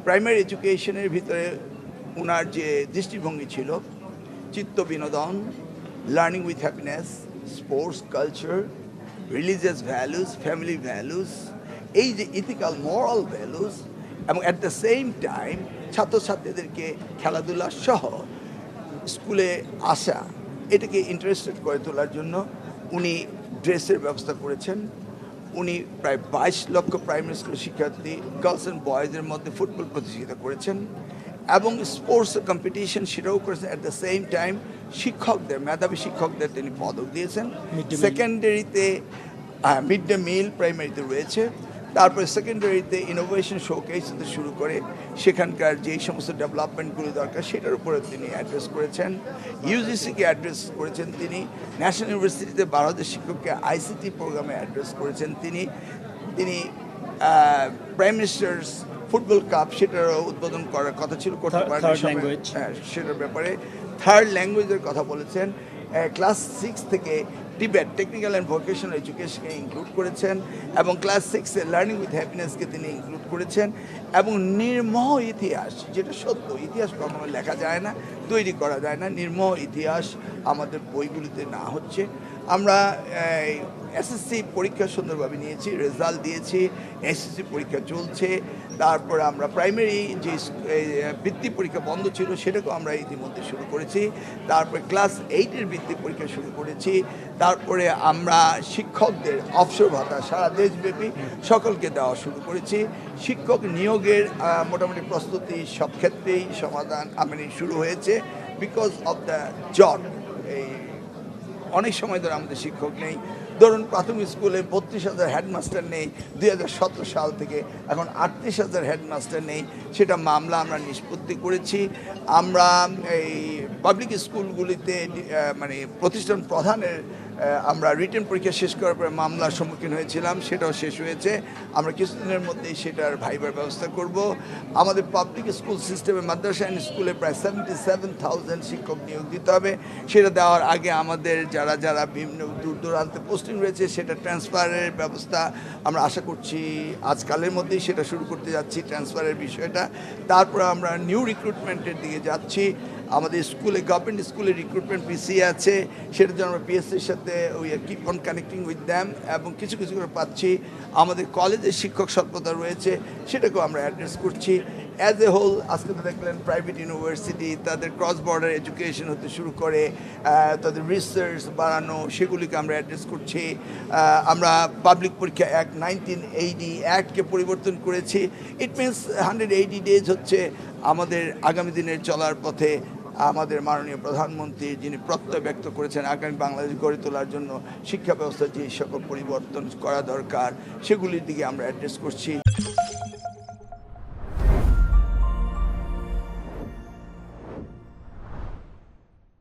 Primary এডুকেশনের ভিতরে ওনার যে দৃষ্টিভঙ্গি ছিল চিত্ত বিনোদন, learning with happiness, sports culture, religious values, family values, এই যে ইথিক্যাল মোরাল ভ্যালুস এবং অ্যাট দ্য সেম টাইম ছাত্রছাত্রীদেরকে খেলাধুলা সহ স্কুলে আসা এটাকে ইন্টারেস্টেড করে তোলার জন্য উনি ড্রেসের ব্যবস্থা করেছেন। উনি প্রায় 22 লক্ষ প্রাইমারি স্কুল শিক্ষার্থী গার্লস অ্যান্ড বয়েজের মধ্যে ফুটবল প্রতিযোগিতা করেছেন এবং স্পোর্টস কম্পিটিশন সেটাও করেছেন। অ্যাট দ্য সেম টাইম শিক্ষকদের, মেধাবী শিক্ষকদের তিনি পদক দিয়েছেন। সেকেন্ডারিতে মিড ডে মিল প্রাইমারিতে রয়েছে, তারপরে সেকেন্ডারিতে ইনোভেশন শোকেস থেকে শুরু করে সেখানকার যেই সমস্ত ডেভেলপমেন্টগুলো দরকার সেটার উপরে তিনি অ্যাড্রেস করেছেন। ইউজিসিকে অ্যাড্রেস করেছেন তিনি। ন্যাশনাল ইউনিভার্সিটিতে 12,000 শিক্ষককে আইসিটি প্রোগ্রামে অ্যাড্রেস করেছেন তিনি। প্রাইম মিনিস্টার্স ফুটবল কাপ সেটারও উদ্বোধন করার কথা ছিল, করতে পারেন সেটার ব্যাপারে থার্ড ল্যাঙ্গুয়েজের কথা বলেছেন। ক্লাস 6 থেকে টিবেট টেকনিক্যাল অ্যান্ড ভোকেশনাল এডুকেশনকে ইনক্লুড করেছেন এবং ক্লাস 6-এ লার্নিং উইথ হ্যাপিনেসকে তিনি ইনক্লুড করেছেন এবং নির্মোহ ইতিহাস, যেটা সত্য, ইতিহাস কখনো লেখা যায় না, তৈরি করা যায় না, নির্মোহ ইতিহাস আমাদের বইগুলিতে না হচ্ছে। আমরা এসএসসি পরীক্ষা সুন্দরভাবে নিয়েছি, রেজাল্ট দিয়েছি, এসএসসি পরীক্ষা চলছে। তারপরে আমরা প্রাইমারি যে বৃত্তি পরীক্ষা বন্ধ ছিল সেটাকেও আমরা ইতিমধ্যে শুরু করেছি। তারপরে ক্লাস 8-এর বৃত্তি পরীক্ষা শুরু করেছি। তারপরে আমরা শিক্ষকদের অবসর ভাতা সারা দেশব্যাপী সকলকে দেওয়া শুরু করেছি। শিক্ষক নিয়োগের মোটামুটি প্রস্তুতি সব ক্ষেত্রেই সমাধান শুরু হয়েছে বিকজ অফ দ্য জব। এই অনেক সময় ধরে আমাদের শিক্ষক নেই। ধরুন প্রাথমিক স্কুলে 32,000 হেডমাস্টার নেই 2017 সাল থেকে, এখন 38,000 হেডমাস্টার নেই। সেটা মামলা আমরা নিষ্পত্তি করেছি। আমরা এই পাবলিক স্কুলগুলিতে প্রতিষ্ঠান প্রধানের আমরা রিটেন পরীক্ষা শেষ করার পরে মামলার সম্মুখীন হয়েছিলাম, সেটাও শেষ হয়েছে। আমরা কিছুদিনের মধ্যেই সেটার ভাইবার ব্যবস্থা করব। আমাদের পাবলিক স্কুল সিস্টেমে মাদ্রাসা অ্যান্ড স্কুলে প্রায় 77,000 শিক্ষক নিয়োগ দিতে হবে। সেটা দেওয়ার আগে আমাদের যারা বিভিন্ন দূর দূরান্তে পোস্টিং রয়েছে সেটা ট্রান্সফারের ব্যবস্থা আমরা আশা করছি আজকালের মধ্যেই সেটা শুরু করতে যাচ্ছি, ট্রান্সফারের বিষয়টা। তারপর আমরা নিউ রিক্রুটমেন্টের দিকে যাচ্ছি। আমাদের স্কুলে, গভর্নমেন্ট স্কুলে রিক্রুটমেন্ট পিছিয়ে আছে, সেটার জন্য আমরা পিএসসির সাথে we keep on connecting with them এবং কিছু কিছু করে পাচ্ছি। আমাদের কলেজের শিক্ষক স্বল্পতা রয়েছে, সেটাকেও আমরা অ্যাড্রেস করছি। অ্যাজ এ হোল আজকে তো দেখলেন প্রাইভেট ইউনিভার্সিটি তাদের ক্রস বর্ডার এডুকেশন হতে শুরু করে তাদের রিসার্চ বাড়ানো, সেগুলিকে আমরা অ্যাড্রেস করছি। আমরা পাবলিক পরীক্ষা অ্যাক্ট 1980 অ্যাক্টকে পরিবর্তন করেছি। ইট মিনস 180 ডেজ হচ্ছে আমাদের আগামী দিনের চলার পথে আমাদের মাননীয় প্রধানমন্ত্রী যিনি প্রত্যয় ব্যক্ত করেছেন আগামী বাংলাদেশ গড়ে তোলার জন্য শিক্ষা ব্যবস্থার যে সকল পরিবর্তন করা দরকার সেগুলির দিকে আমরা অ্যাড্রেস করছি।